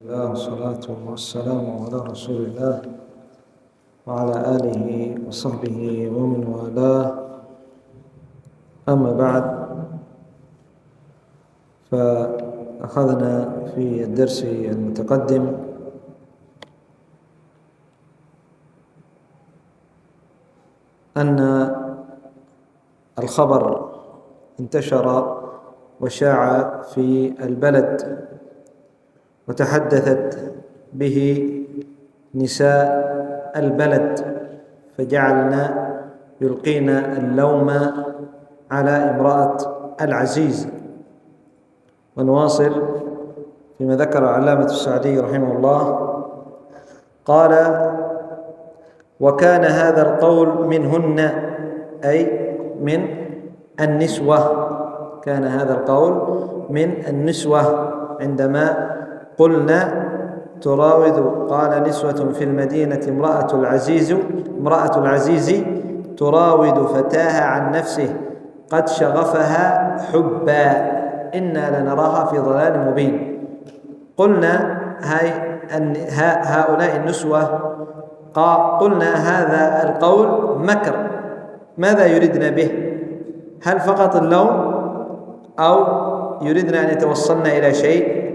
الله والصلاة والسلام على رسول الله وعلى آله وصحبه ومن والاه. أما بعد، فأخذنا في الدرس المتقدم أن الخبر انتشر وشاع في البلد، وتحدثت به نساء البلد، فجعلنا يلقينا اللوم على امرأة العزيز. ونواصل فيما ذكر علامة السعدي رحمه الله، قال: وكان هذا القول منهن، أي من النسوة. كان هذا القول من النسوة عندما قلنا تراود، قال: نسوة في المدينة امرأة العزيز تراود فتاها عن نفسه قد شغفها حبا إنا لنراها في ضلال مبين. قلنا هؤلاء النسوة، قلنا هذا القول مكر. ماذا يريدنا به؟ هل فقط اللوم أو يريدنا أن يتوصلنا إلى شيء؟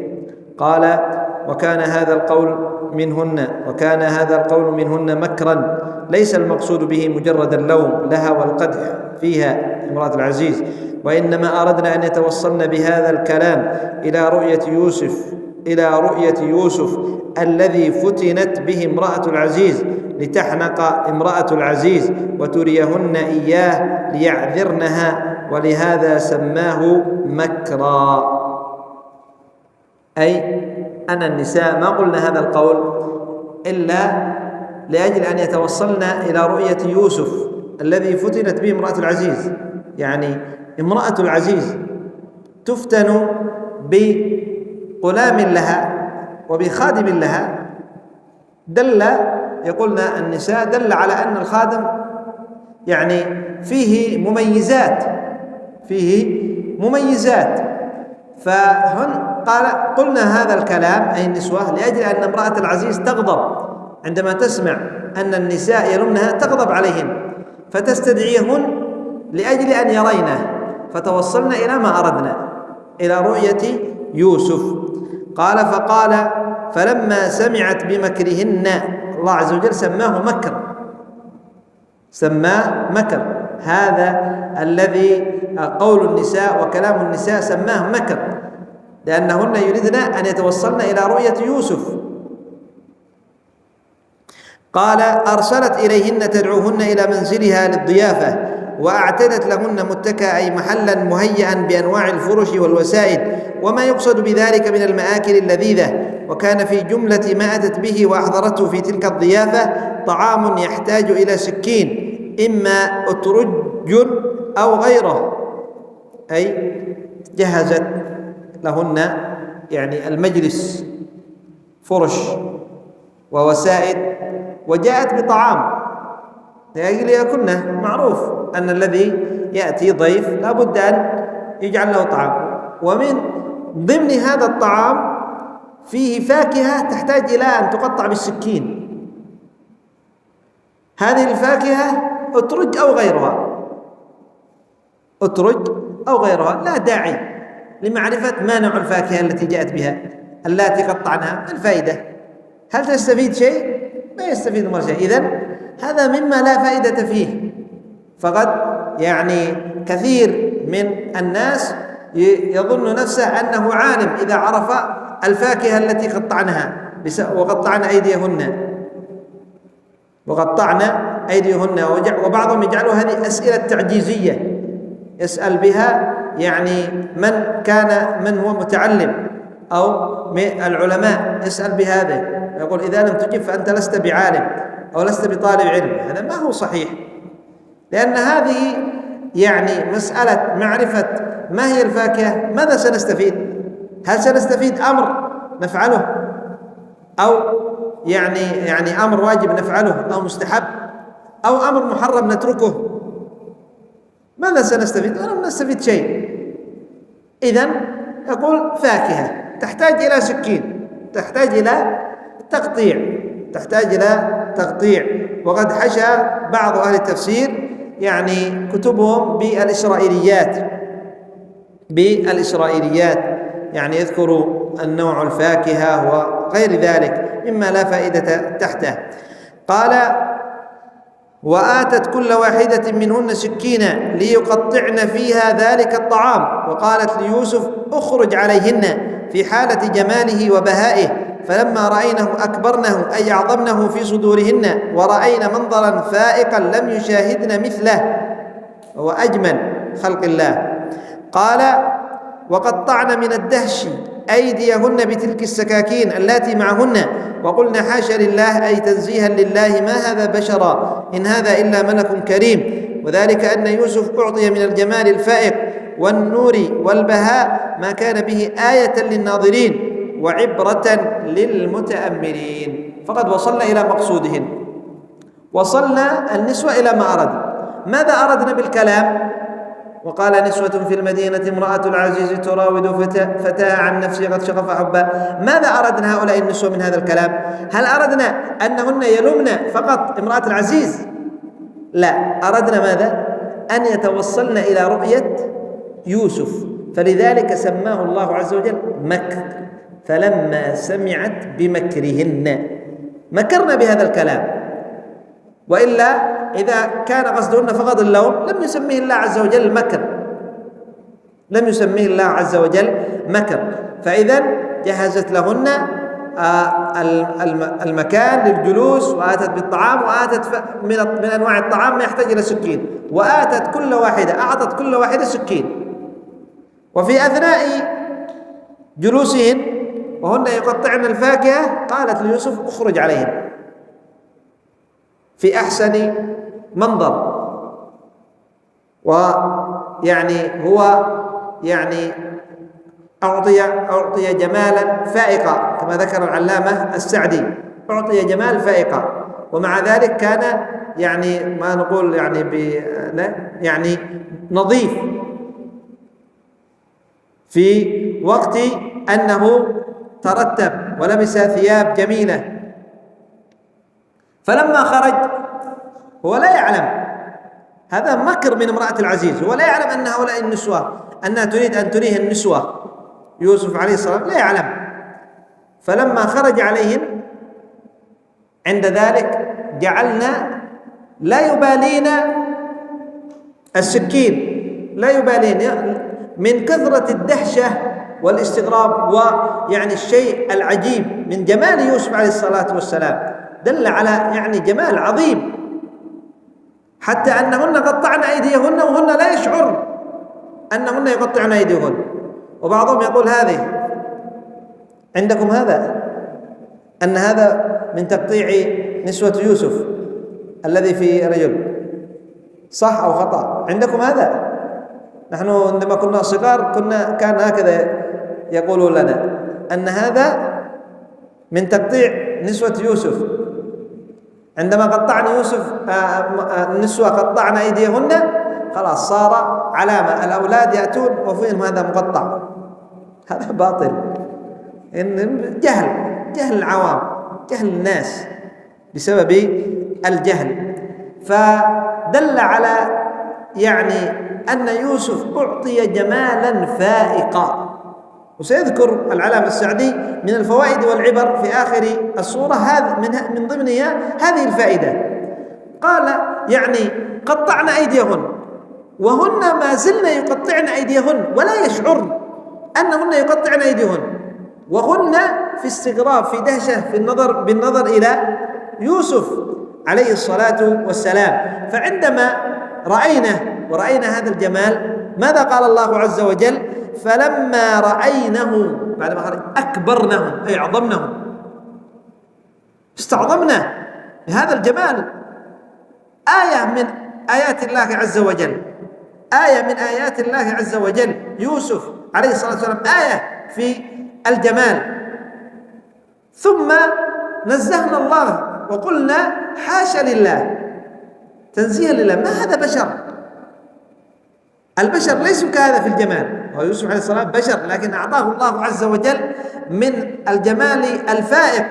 قال: وكان هذا القول منهن مكرا، ليس المقصود به مجرد اللوم لها والقدح فيها امرأة العزيز، وإنما أردنا أن يتوصلن بهذا الكلام إلى رؤية يوسف الذي فتنت به امرأة العزيز، لتحنق امرأة العزيز وتريهن إياه ليعذرنها، ولهذا سماه مكرا. أي أن النساء ما قلنا هذا القول إلا لأجل أن يتوصلنا إلى رؤية يوسف الذي فتنت به امرأة العزيز. يعني امرأة العزيز تفتن بغلام لها وبخادم لها. يقولنا النساء دل على أن الخادم يعني فيه مميزات، فهن قلنا هذا الكلام أي النسوة لأجل أن امرأة العزيز تغضب عندما تسمع أن النساء يلمنها، تغضب عليهن فتستدعيهن لأجل أن يرينه، فتوصلنا إلى ما أردنا، إلى رؤية يوسف. قال: فلما سمعت بمكرهن، الله عز وجل سماه مكر. هذا الذي قول النساء وكلام النساء سماه مكر، لأنهن يريدن أن يتوصلن إلى رؤية يوسف. قال: أرسلت إليهن تدعوهن إلى منزلها للضيافة، وأعتدت لهن متكأ، أي محلا مهيئا بأنواع الفرش والوسائد، وما يقصد بذلك من المآكل اللذيذة. وكان في جملة ما أتت به وأحضرته في تلك الضيافة طعام يحتاج إلى سكين، إما أترج أو غيره، أي جهزت لهن يعني المجلس، فرش ووسائد، وجاءت بطعام لأجل يكن معروف أن الذي يأتي ضيف لا بد أن يجعل له طعام. ومن ضمن هذا الطعام فيه فاكهة تحتاج إلى أن تقطع بالسكين. هذه الفاكهة أترج أو غيرها، لا داعي لمعرفة ما نوع الفاكهة التي جاءت بها، التي قطعناها، الفائدة. هل تستفيد شيء؟ ما يستفيد مرة شيء. إذن هذا مما لا فائدة فيه. فقد يعني كثير من الناس يظن نفسه أنه عالم إذا عرف الفاكهة التي قطعناها، وقطعنا أيديهن. وبعضهم يجعلوا هذه أسئلة تعجيزية يسأل بها يعني من هو متعلم أو من العلماء، يسأل بهذا، يقول: إذا لم تجب فأنت لست بعالم أو لست بطالب علم. هذا ما هو صحيح، لأن هذه يعني مسألة معرفة ما هي الفاكهة. ماذا سنستفيد؟ هل سنستفيد أمر نفعله، أو يعني أمر واجب نفعله أو مستحب، أو أمر محرم نتركه؟ ماذا سنستفيد؟ ولم نستفيد شيء. إذن يقول فاكهة تحتاج إلى سكين، تحتاج إلى تقطيع. وقد حشى بعض أهل التفسير يعني كتبهم بالإسرائيليات، يعني يذكروا النوع الفاكهة وغير ذلك مما لا فائدة تحته. قال: وآتت كل واحدة منهن سكينا ليقطعن فيها ذلك الطعام، وقالت ليوسف: اخرج عليهن، في حالة جماله وبهائه، فلما رأينه أكبرنه أي أعظمنه في صدورهن، ورأين منظرا فائقا لم يشاهدن مثله، هو أجمل خلق الله. قال: وقطعن من الدهش أيديهن بتلك السكاكين التي معهن، وقلنا: حاشا لله، أي تنزيها لله، ما هذا بشرا، إن هذا إلا ملك كريم. وذلك أن يوسف أعطي من الجمال الفائق والنور والبهاء ما كان به آية للناظرين وعبرة للمتأملين. فقد وصلنا إلى مقصودهن، وصلنا النسوة إلى ما أرد. ماذا أردنا بالكلام؟ وقال: نسوة في المدينة امرأة العزيز تراود فتاها عن نفسه قد شغف حبا. ماذا أردنا هؤلاء النسوة من هذا الكلام؟ هل أردنا أنهن يلمن فقط امرأة العزيز؟ لا، أردنا ماذا؟ أن يتوصلن إلى رؤية يوسف، فلذلك سماه الله عز وجل مكر. فلما سمعت بمكرهن مكرنا بهذا الكلام، وإلا إذا كان قصدهن فقط اللوم لم يسميه الله عز وجل مكر. فإذا جهزت لهن المكان للجلوس، وآتت بالطعام، وآتت من أنواع الطعام ما يحتاج إلى سكين، وآتت أعطت كل واحدة سكين. وفي أثناء جلوسهن وهن يقطعن الفاكهة قالت ليوسف: اخرج عليهن، في أحسن منظر. ويعني هو يعني أعطي جمالا فائقا، كما ذكر العلامة السعدي، أعطي جمال فائقا، ومع ذلك كان يعني ما نقول يعني نظيف في وقت أنه ترتب ولبس ثياب جميلة. فلما خرج هو لا يعلم، هذا مكر من امرأة العزيز، هو لا يعلم أن هؤلاء النسوة أنها تريد أن تريه النسوة يوسف عليه السلام، لا يعلم. فلما خرج عليهم عند ذلك جعلنا لا يبالين السكين، لا يبالين من كثرة الدهشة والاستغراب، ويعني الشيء العجيب من جمال يوسف عليه الصلاة والسلام، دل على يعني جمال عظيم، حتى أنهن قطعن أيديهن وهن لا يشعرن أنهن يقطعن أيديهن. وبعضهم يقول: هذه عندكم هذا، أن هذا من تقطيع نسوة يوسف الذي في رجل، صح أو خطأ؟ عندكم هذا؟ نحن عندما كنا صغار كان هكذا يقولون لنا، أن هذا من تقطيع نسوة يوسف. عندما قطعنا يوسف النسوة قطعن أيديهن، خلاص صار علامة، الأولاد يأتون وفيهم هذا مقطع. هذا باطل، إن جهل العوام، جهل الناس بسبب الجهل. فدل على يعني أن يوسف أعطي جمالا فائقا. وسيذكر العلامة السعدي من الفوائد والعبر في آخر السورة من ضمنها هذه الفائدة. قال: يعني قطعن أيديهن وهن ما زلن يقطعن أيديهن ولا يشعرن أنهن يقطعن أيديهن، وهن في استغراب، في دهشة، بالنظر إلى يوسف عليه الصلاة والسلام. فعندما رأينا هذا الجمال، ماذا قال الله عز وجل؟ فلما رأينه، بعدما خرج، أكبرنه أي عظمنه، استعظمنا بهذا الجمال. آية من آيات الله عز وجل، آية من آيات الله عز وجل يوسف عليه الصلاة والسلام، آية في الجمال. ثم نزهنا الله وقلنا: حاشا لله، تنزيها لله، ما هذا بشر البشر ليسوا كهذا في الجمال، ويوسف عليه السلام بشر، لكن أعطاه الله عز وجل من الجمال الفائق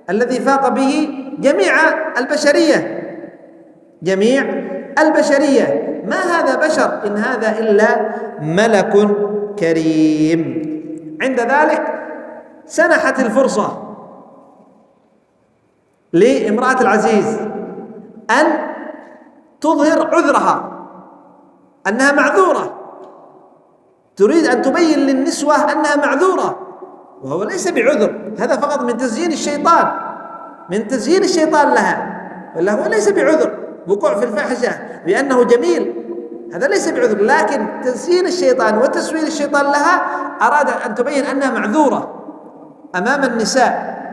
الذي فاق به جميع البشرية، جميع البشرية. ما هذا بشر إن هذا إلا ملك كريم. عند ذلك سنحت الفرصة لامرأة العزيز أن تظهر عذرها، أنها معذورة، تريد أن تبين للنسوة أنها معذورة، وهو ليس بعذر، هذا فقط من تزيين الشيطان، من تزيين الشيطان لها، ولا هو ليس بعذر. وقوع في الفاحشة بأنه جميل هذا ليس بعذر، لكن تزيين الشيطان وتسويل الشيطان لها أراد أن تبين أنها معذورة أمام النساء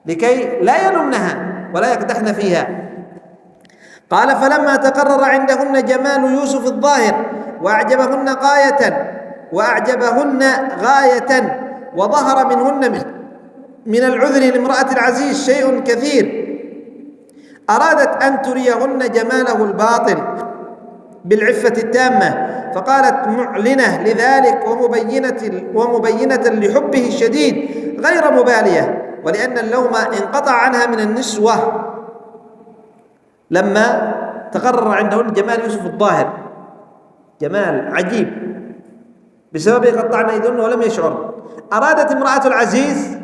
لكي لا يلمنها ولا يقدحن فيها. قال: فلما تقرر عندهن جمال يوسف الظاهر وأعجبهن غاية وظهر منهن من العذر لامرأة العزيز شيء كثير، أرادت أن تريهن جماله الباطن بالعفة التامة، فقالت معلنة لذلك ومبينة لحبه الشديد غير مبالية، ولأن اللوم انقطع عنها من النسوة لما تقرر عندهن جمال يوسف الظاهر، جمال عجيب بسببه قطعن أيديهن ولم يشعر. أرادت امرأة العزيز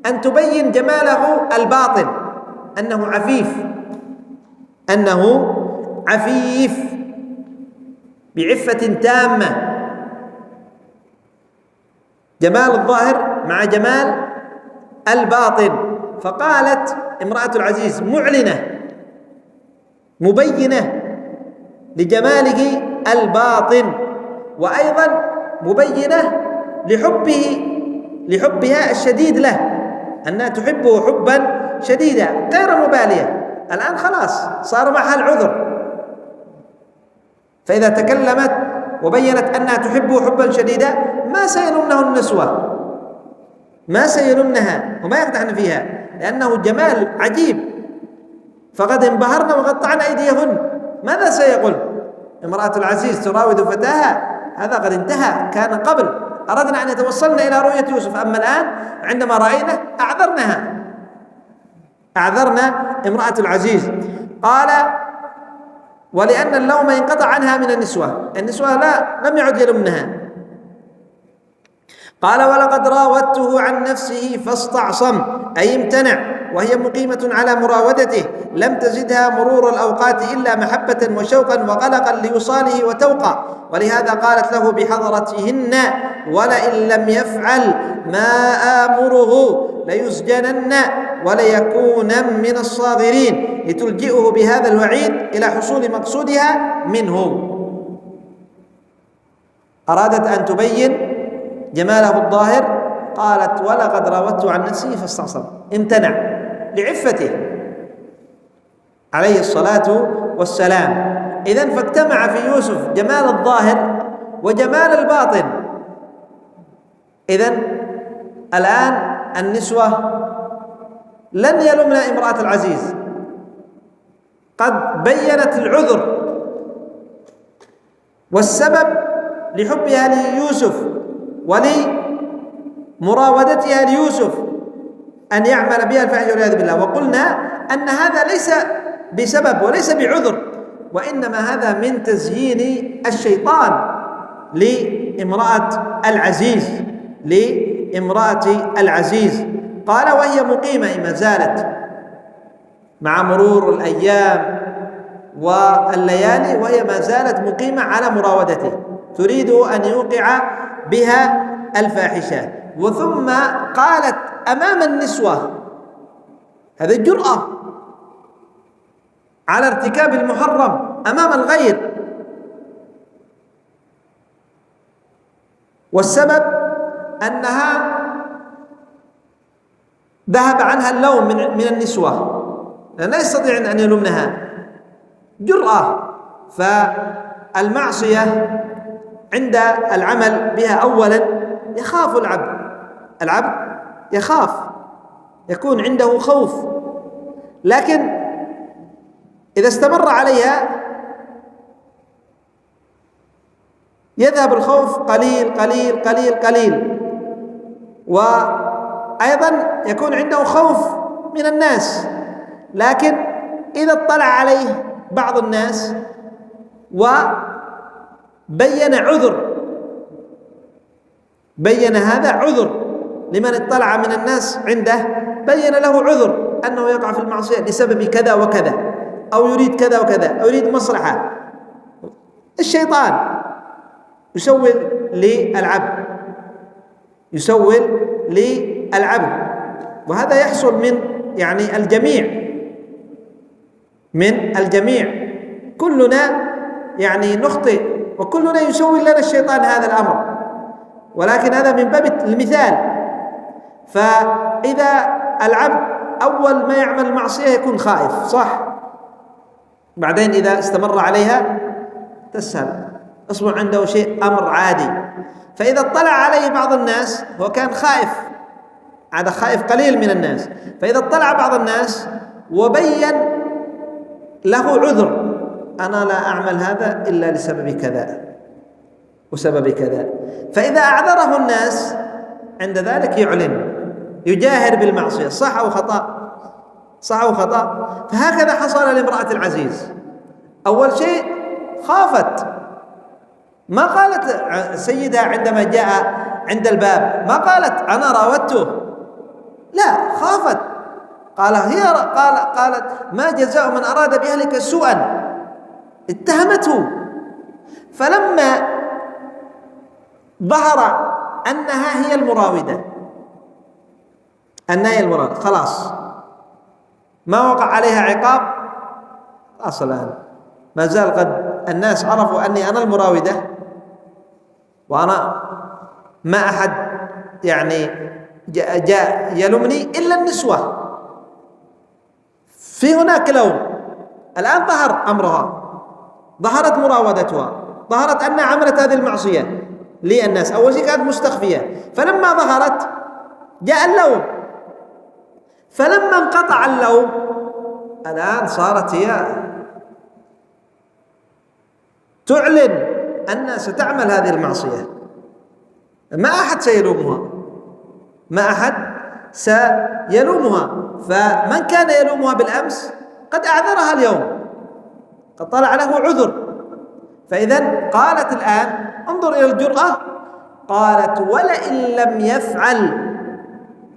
أن تبين جماله الباطن، أنه عفيف بعفة تامة، جمال الظاهر مع جمال الباطن. فقالت امرأة العزيز معلنة مبينة لجماله الباطن، وأيضا مبينة لحبها الشديد له، أنها تحبه حبا شديدا غير مبالية. الآن خلاص صار معها العذر، فإذا تكلمت وبينت أنها تحبه حبا شديدا ما سيلمنه النسوة، ما سيلمنها وما يقدحن فيها، لأنه جمال عجيب. فقد انبهرن وقطعن أيديهن، ماذا سيقول امرأة العزيز تراود فتاها؟ هذا قد انتهى، كان قبل أردنا أن يتوصلنا إلى رؤية يوسف، أما الآن عندما رأينا أعذرنا امرأة العزيز. قال: ولأن اللوم انقطع عنها من النسوة لم يعد يلمنها. قال: ولقد راودته عن نفسه فاستعصم، أي امتنع، وهي مقيمة على مراودته، لم تزدها مرور الأوقات إلا محبة وشوقا وقلقا لوصاله وتوقا، ولهذا قالت له بحضرتهن: ولئن لم يفعل ما آمره ليسجنن وليكون من الصاغرين، لتلجئه بهذا الوعيد إلى حصول مقصودها منه. أرادت أن تبين جماله الظاهر، قالت: ولقد راودته عن نفسه فاستعصم، امتنع لعفته عليه الصلاة والسلام. إذن فاجتمع في يوسف جمال الظاهر وجمال الباطن. إذن الآن النسوة لن يلمن امرأة العزيز، قد بينت العذر والسبب لحبها ليوسف ولمراودتها ليوسف أن يعمل بها الفاحشة والعياذ بالله. وقلنا أن هذا ليس بسبب وليس بعذر، وإنما هذا من تزيين الشيطان لامرأة العزيز. قال: وهي مقيمة، ما زالت مع مرور الأيام والليالي، وهي ما زالت مقيمة على مراودته، تريد أن يوقع بها الفاحشة. وثم قالت أمام النسوة، هذه الجرأة على ارتكاب المحرم أمام الغير. والسبب أنها ذهب عنها اللوم من النسوة، لا يستطيعن أن يلومنها، جرأة. فالمعصية عند العمل بها أولا يخاف العبد يخاف، يكون عنده خوف، لكن إذا استمر عليها يذهب الخوف قليل قليل قليل قليل. وأيضا يكون عنده خوف من الناس، لكن إذا اطلع عليه بعض الناس وبين عذر، بين هذا عذر لمن اطلع من الناس عنده، بين له عذر أنه يقع في المعصية لسبب كذا وكذا، أو يريد كذا وكذا، أو يريد مصلحة. الشيطان يسول للعبد، يسول للعبد، وهذا يحصل من يعني الجميع، من الجميع. كلنا يعني نخطئ، وكلنا يسول لنا الشيطان هذا الأمر، ولكن هذا من باب المثال. فإذا العبد أول ما يعمل المعصية يكون خائف، صح؟ بعدين إذا استمر عليها تسهل، أصبح عنده شيء أمر عادي. فإذا اطلع عليه بعض الناس، هو كان خائف، هذا خائف قليل من الناس، فإذا اطلع بعض الناس وبين له عذر، أنا لا أعمل هذا إلا لسبب كذا وسبب كذا، فإذا أعذره الناس عند ذلك يعلن، يجاهر بالمعصية، صح أو خطأ؟ صح أو خطأ؟ فهكذا حصل لامرأة العزيز. أول شيء خافت، ما قالت سيدها عندما جاء عند الباب، ما قالت أنا راودته، لا، خافت. قالت ما جزاء من أراد بأهلك سوءا، اتهمته. فلما ظهر أنها هي المراودة، أنها هي المراودة، خلاص ما وقع عليها عقاب، أصلا ما زال قد الناس عرفوا أني أنا المراودة، وأنا ما أحد يعني جاء يلومني إلا النسوة، في هناك لوم. الآن ظهر أمرها، ظهرت مراودتها، ظهرت أنها عملت هذه المعصية للناس. أول شيء كانت مستخفية، فلما ظهرت جاء اللوم، فلما انقطع اللوم الآن صارت هي تعلن أنها ستعمل هذه المعصية، ما أحد سيلومها، ما أحد سيلومها. فمن كان يلومها بالأمس قد أعذرها اليوم، قد طلع له عذر. فإذا قالت الآن، انظر إلى الجرأة، قالت ولئن لم يفعل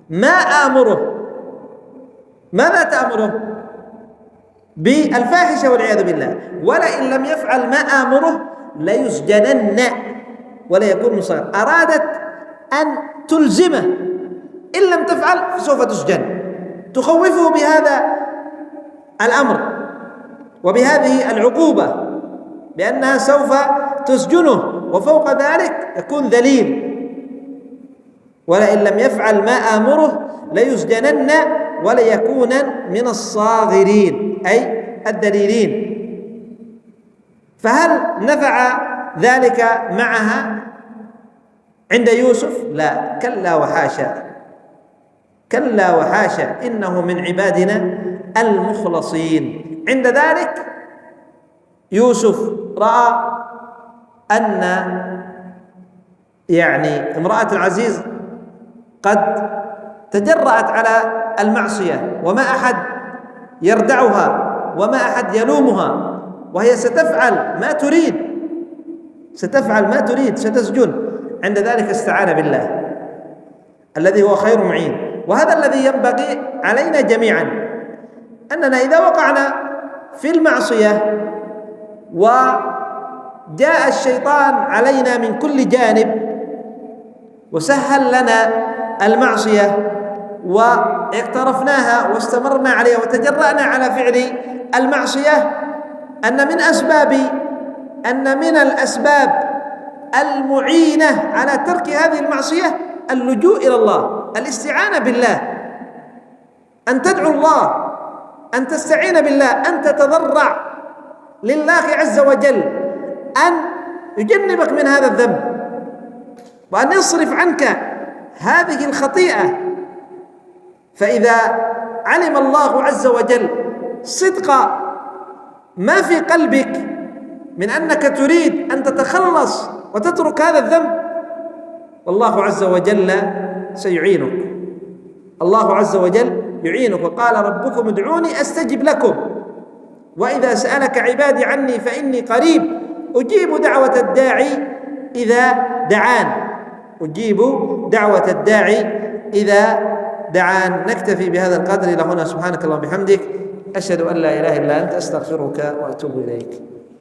ما آمره. ماذا تأمره؟ بالفاحشة والعياذ بالله. ولئن لم يفعل ما آمره ليسجنن ولا يكون من صغير. أرادت أن تلزمه، إن لم تفعل فسوف تسجن، تخوفه بهذا الأمر وبهذه العقوبة، بأنها سوف تسجنه، وفوق ذلك يكون ذليل. ولئن لم يفعل ما آمره ليسجنن وليكونن من الصاغرين، أي الذليلين. فهل نفع ذلك معها عند يوسف؟ لا، كلا وحاشا، كلا وحاشا، إنه من عبادنا المخلصين. عند ذلك يوسف رأى أن يعني امرأة العزيز قد تجرأت على المعصية، وما أحد يردعها وما أحد يلومها، وهي ستفعل ما تريد، ستفعل ما تريد، ستسجن. عند ذلك استعان بالله الذي هو خير معين. وهذا الذي ينبغي علينا جميعا، أننا إذا وقعنا في المعصية وجاء الشيطان علينا من كل جانب وسهل لنا المعصية واقترفناها واستمرنا عليها وتجرأنا على فعل المعصية، أن من الأسباب المعينة على ترك هذه المعصية اللجوء إلى الله، الاستعانة بالله، أن تدعو الله، أن تستعين بالله، أن تتضرع لله عز وجل أن يجنبك من هذا الذنب، وأن يصرف عنك هذه الخطيئة. فإذا علم الله عز وجل صدق ما في قلبك من أنك تريد أن تتخلص وتترك هذا الذنب، والله عز وجل سيعينك. الله عز وجل يعينك، وقال ربكم ادعوني أستجب لكم، وإذا سألك عبادي عني فإني قريب أجيب دعوة الداعي إذا دعان، أجيب دعوة الداعي إذا دعان. نكتفي بهذا القدر إلى هنا. سبحانك اللهم وبحمدك، أشهد أن لا إله إلا أنت، أستغفرك وأتوب إليك.